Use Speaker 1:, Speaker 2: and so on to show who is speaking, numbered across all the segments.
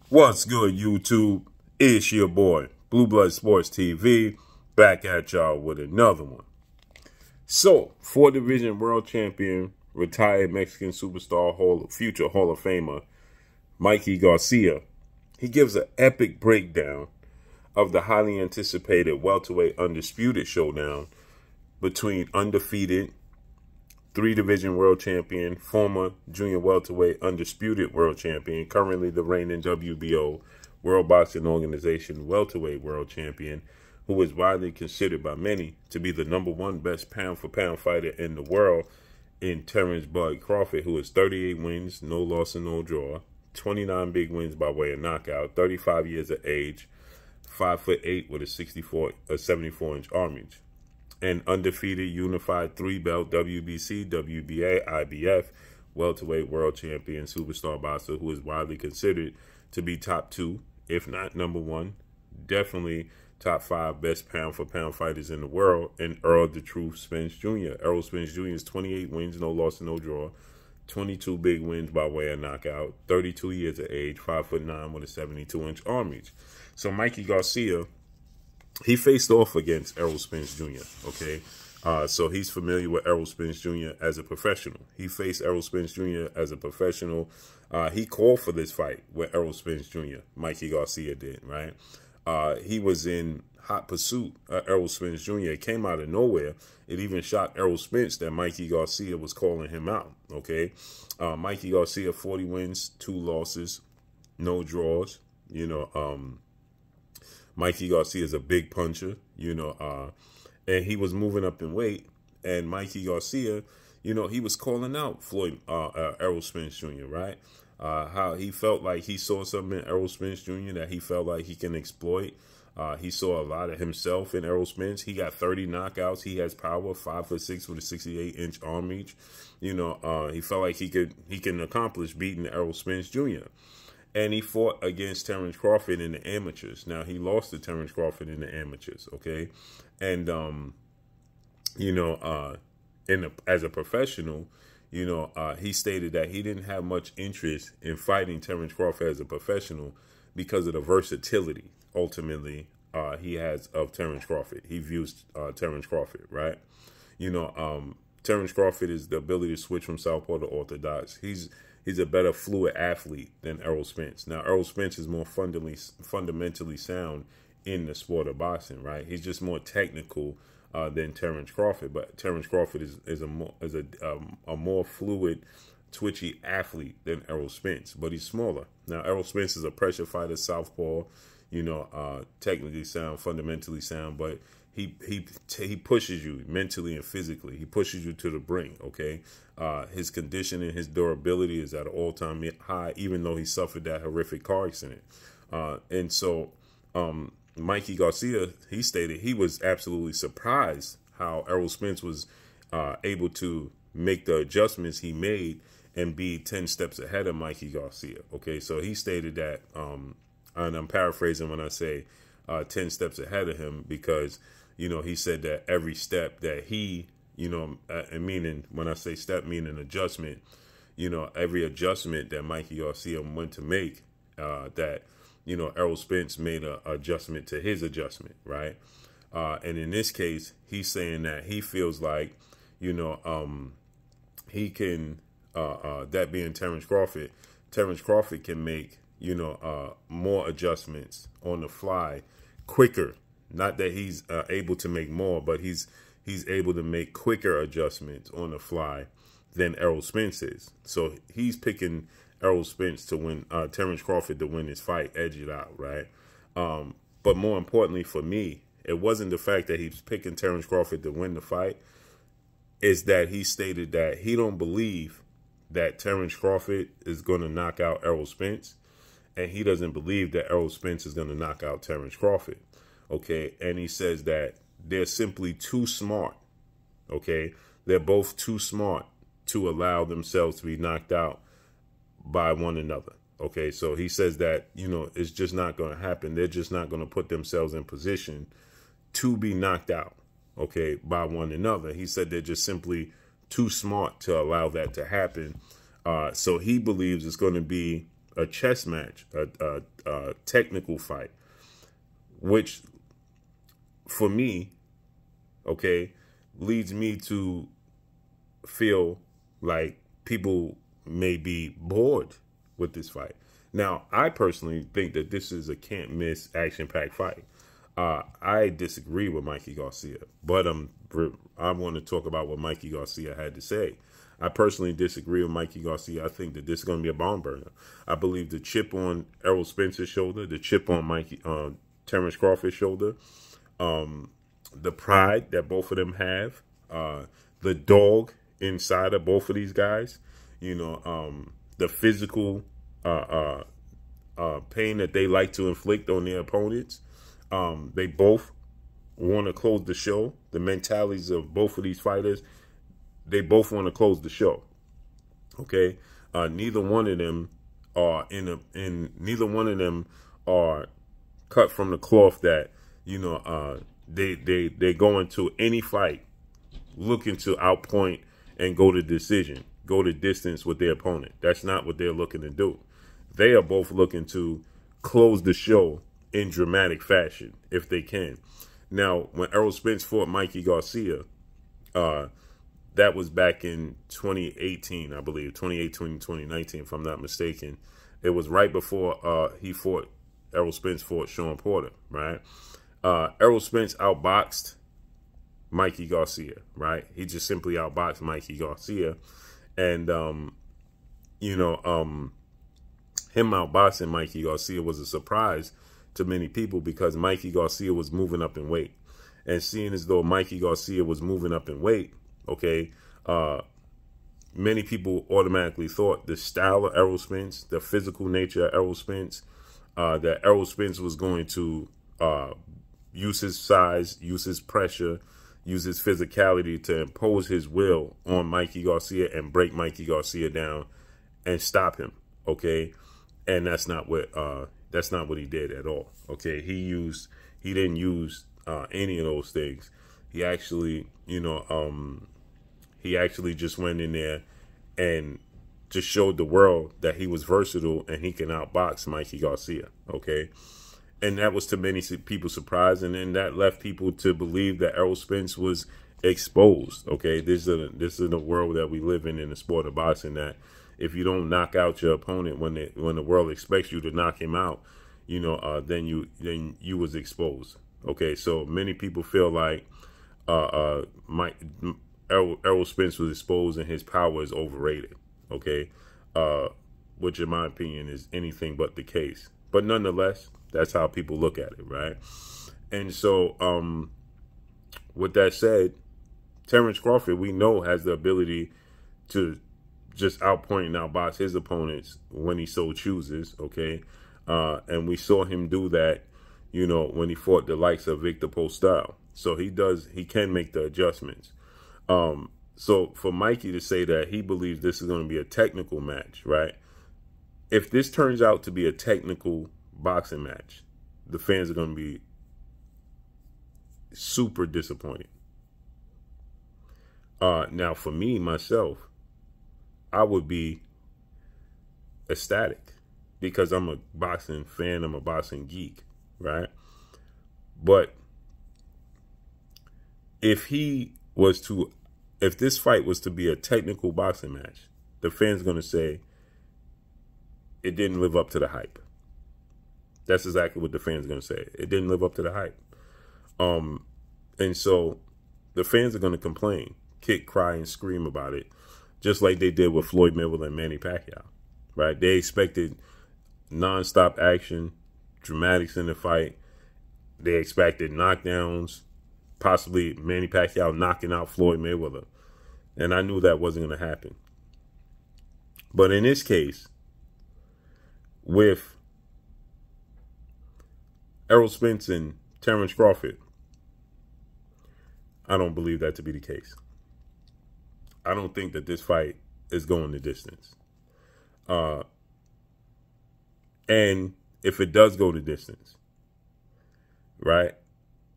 Speaker 1: What's good, YouTube? It's your boy, Blue Blood Sports TV, back at y'all with another one. So, 4-division world champion, retired Mexican superstar, future Hall of Famer, MIKEY GARCIA, he gives an epic breakdown of the highly anticipated welterweight undisputed showdown between undefeated 3-division world champion, former junior welterweight undisputed world champion, currently the reigning WBO World Boxing Organization welterweight world champion, who is widely considered by many to be the #1 best pound-for-pound fighter in the world, in Terence "Bud" Crawford, who has 38 wins, no loss and no draw, 29 big wins by way of knockout, 35 years of age, 5'8" with a 74-inch arm reach, and undefeated unified 3-belt WBC, WBA, IBF welterweight world champion superstar boxer, who is widely considered to be top 2, if not #1, definitely top 5 best pound-for-pound fighters in the world, and ERROL the Truth Spence Jr. ERROL Spence Jr. is 28 wins, no loss and no draw, 22 big wins by way of knockout, 32 years of age, 5'9" with a 72-inch arm reach. So MIKEY GARCIA, he faced off against ERROL Spence Jr., okay? So he's familiar with ERROL Spence Jr. as a professional. He faced ERROL Spence Jr. as a professional. He called for this fight with ERROL Spence Jr., MIKEY GARCIA did, right? He was in hot pursuit of ERROL Spence Jr. It came out of nowhere. It even shocked ERROL Spence that MIKEY GARCIA was calling him out, okay? MIKEY GARCIA, 40 wins, 2 losses, no draws, MIKEY GARCIA is a big puncher, and he was moving up in weight. And MIKEY GARCIA, he was calling out ERROL Spence Jr., right? How he felt like he saw something in ERROL Spence Jr. that he felt like he can exploit. He saw a lot of himself in ERROL Spence. He got 30 knockouts. He has power, 5'6" with a 68-inch arm reach. He felt like he can accomplish beating ERROL Spence Jr. And he fought against Terence Crawford in the amateurs. Now, he lost to Terence Crawford in the amateurs, okay? And, as a professional, he stated that he didn't have much interest in fighting Terence Crawford as a professional because of the versatility, ultimately, he has of Terence Crawford. He views Terence Crawford, right? Terence Crawford is the ability to switch from southpaw to orthodox. He's a better fluid athlete than ERROL Spence. Now, ERROL Spence is more fundamentally sound in the sport of boxing, right? He's just more technical than Terence Crawford, but Terence Crawford is a more fluid, twitchy athlete than ERROL Spence, but he's smaller. Now, ERROL Spence is a pressure fighter, southpaw, technically sound, fundamentally sound, but he pushes you mentally and physically. He pushes you to the brink, okay? His conditioning, his durability is at an all-time high, even though he suffered that horrific car accident. And so MIKEY GARCIA, he stated he was absolutely surprised how ERROL Spence was able to make the adjustments he made and be 10 steps ahead of MIKEY GARCIA, okay? So he stated that, and I'm paraphrasing when I say 10 steps ahead of him, because he said that every step that he, and meaning, when I say step, meaning adjustment, every adjustment that MIKEY GARCIA went to make, that, ERROL Spence made an adjustment to his adjustment, right? And in this case, he's saying that he feels like, he can, that being Terence Crawford can make, more adjustments on the fly quicker. Not that he's able to make more, but he's able to make quicker adjustments on the fly than ERROL Spence is. So he's picking ERROL Spence to win, Terence Crawford to win his fight, edge it out, right? But more importantly for me, it wasn't the fact that he's picking Terence Crawford to win the fight. It's that he stated that he don't believe that Terence Crawford is going to knock out ERROL Spence, and he doesn't believe that ERROL Spence is going to knock out Terence Crawford. Okay, and he says that they're simply too smart, okay? They're both too smart to allow themselves to be knocked out by one another, okay? So he says that, it's just not going to happen. They're just not going to put themselves in position to be knocked out, okay, by one another. He said they're just simply too smart to allow that to happen. So he believes it's going to be a chess match, a technical fight, which for me, okay, leads me to feel like people may be bored with this fight. Now, I personally think that this is a can't miss action-packed fight. I disagree with Mikey Garcia, but I want to talk about what Mikey Garcia had to say. I personally disagree with Mikey Garcia. I think that this is going to be a barn burner. I believe the chip on Errol Spence's shoulder, the chip on Terence Crawford's shoulder, the pride that both of them have, the dog inside of both of these guys, the physical pain that they like to inflict on their opponents. They both want to close the show. The mentalities of both of these fighters, they both want to close the show. Okay, neither one of them are neither one of them are cut from the cloth that they go into any fight looking to outpoint and go to decision, go to distance with their opponent. That's not what they're looking to do. They are both looking to close the show in dramatic fashion if they can. Now, when Errol Spence fought Mikey Garcia, that was back in 2018, I believe, 2018, 2019, if I'm not mistaken. It was right before Errol Spence fought Sean Porter, right? Errol Spence outboxed Mikey Garcia, right? He just simply outboxed Mikey Garcia. And, him outboxing Mikey Garcia was a surprise to many people because Mikey Garcia was moving up in weight. And seeing as though Mikey Garcia was moving up in weight, okay, many people automatically thought the style of Errol Spence, the physical nature of Errol Spence, that Errol Spence was going to use his size, use his pressure, use his physicality to impose his will on Mikey Garcia and break Mikey Garcia down and stop him, okay? And that's not what he did at all, okay? He didn't use any of those things. He actually, he actually just went in there and just showed the world that he was versatile and he can outbox Mikey Garcia, okay? And that was to many people's surprise, and then that left people to believe that Errol Spence was exposed, okay? This is the world that we live in the sport of boxing, that if you don't knock out your opponent when the world expects you to knock him out, then you was exposed, okay? So many people feel like Errol Spence was exposed and his power is overrated, okay? Which in my opinion is anything but the case. But nonetheless, that's how people look at it, right? And so, with that said, Terence Crawford, we know, has the ability to just outpoint and outbox his opponents when he so chooses, okay? And we saw him do that, when he fought the likes of Victor Postol. So he can make the adjustments. So for Mikey to say that he believes this is going to be a technical match, right? If this turns out to be a technical boxing match, the fans are going to be super disappointed. Now, for me, myself, I would be ecstatic because I'm a boxing fan, I'm a boxing geek, right? But if this fight was to be a technical boxing match, the fans are going to say it didn't live up to the hype. That's exactly what the fans are going to say. It didn't live up to the hype. And so the fans are going to complain, kick, cry, and scream about it, just like they did with Floyd Mayweather and Manny Pacquiao, right? They expected nonstop action, dramatics in the fight. They expected knockdowns, possibly Manny Pacquiao knocking out Floyd Mayweather. And I knew that wasn't going to happen. But in this case, with Errol Spence and Terence Crawford, I don't believe that to be the case. I don't think that this fight is going the distance. And if it does go the distance, right?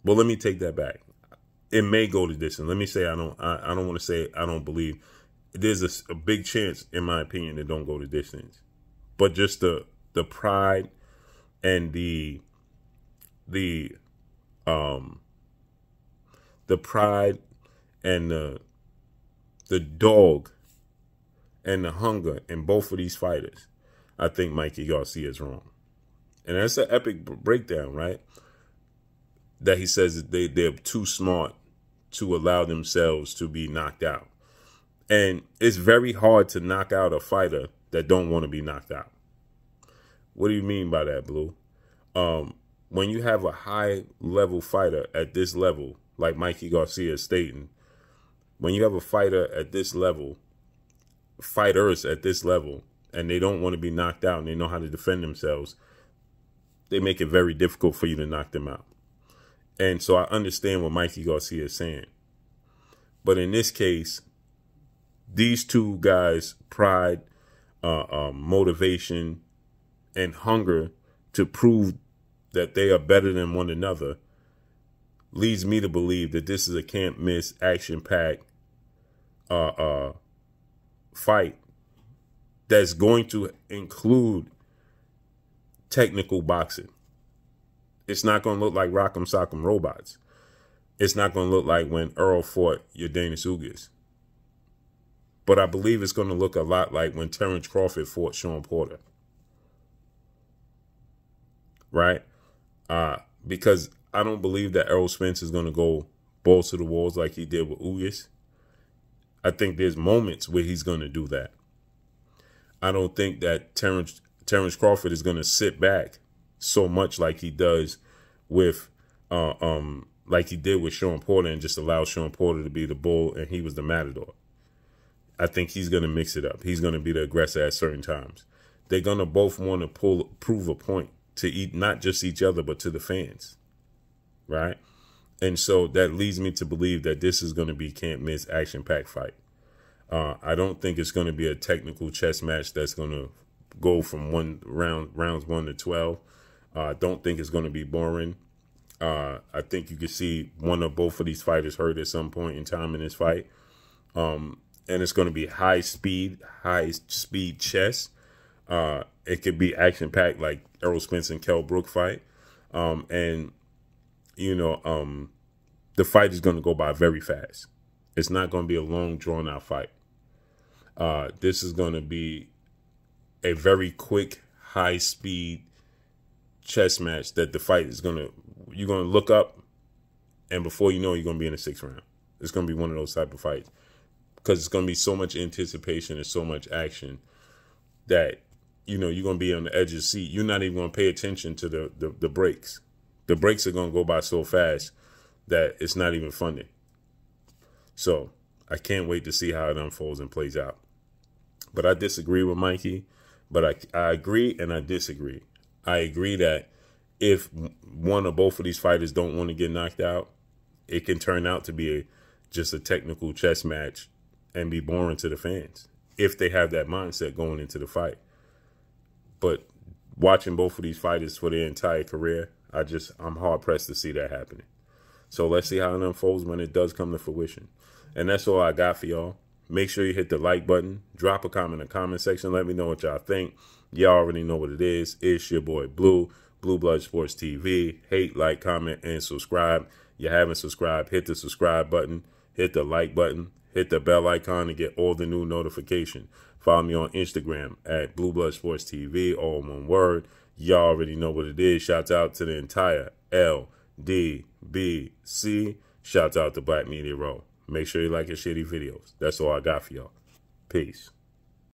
Speaker 1: Well, let me take that back. It may go the distance. Let me say I don't want to say I don't believe. There's a big chance, in my opinion, it don't go the distance. but just the pride and the pride and the dog and the hunger in both of these fighters, I think Mikey Garcia is wrong. And that's an epic breakdown, right? That he says that they're too smart to allow themselves to be knocked out. And it's very hard to knock out a fighter that don't want to be knocked out. What do you mean by that, Blue? When you have a high-level fighter at this level, like Mikey Garcia is stating, when you have a fighter at this level, fighters at this level, and they don't want to be knocked out and they know how to defend themselves, they make it very difficult for you to knock them out. And so I understand what Mikey Garcia is saying. But in this case, these two guys' pride, motivation, and hunger to prove that they are better than one another leads me to believe that this is a can't-miss, action-packed fight that's going to include technical boxing. It's not going to look like Rock'em Sock'em Robots. It's not going to look like when ERROL fought Yordenis Ugas. But I believe it's going to look a lot like when Terence Crawford fought Shawn Porter. Right? Because I don't believe that Errol Spence is going to go balls to the walls like he did with Ugas. I think there's moments where he's going to do that. I don't think that Terence Crawford is going to sit back so much like he does with, like he did with Shawn Porter and just allow Shawn Porter to be the bull and he was the matador. I think he's going to mix it up. He's going to be the aggressor at certain times. They're going to both want to prove a point to not just each other, but to the fans. Right? And so that leads me to believe that this is going to be can't miss, action-packed fight. I don't think it's going to be a technical chess match that's going to go from rounds 1 to 12. I don't think it's going to be boring. I think you can see one or both of these fighters hurt at some point in time in this fight. And it's going to be high speed chess. It could be action-packed like Errol Spence and Kell Brook fight. And, you know, the fight is going to go by very fast. It's not going to be a long, drawn-out fight. This is going to be a very quick, high-speed chess match that the fight is going to, you're going to look up, and before you know it, you're going to be in the 6th round. It's going to be one of those type of fights because it's going to be so much anticipation and so much action that, you know, you're going to be on the edge of the seat. You're not even going to pay attention to the breaks. The breaks are going to go by so fast that it's not even funny. So I can't wait to see how it unfolds and plays out. But I disagree with Mikey. But I agree and I disagree. I agree that if one or both of these fighters don't want to get knocked out, it can turn out to be just a technical chess match and be boring to the fans if they have that mindset going into the fight. But watching both of these fighters for their entire career, I'm hard-pressed to see that happening. So let's see how it unfolds when it does come to fruition. And that's all I got for y'all. Make sure you hit the like button. Drop a comment in the comment section. Let me know what y'all think. Y'all already know what it is. It's your boy Blue, Blue Blood Sports TV. Hate, like, comment, and subscribe. You haven't subscribed, hit the subscribe button. Hit the like button. Hit the bell icon to get all the new notifications. Follow me on Instagram at Blue Blood Sports TV, all one word. Y'all already know what it is. Shouts out to the entire LDBC. Shouts out to Black Media Row. Make sure you like your shitty videos. That's all I got for y'all. Peace.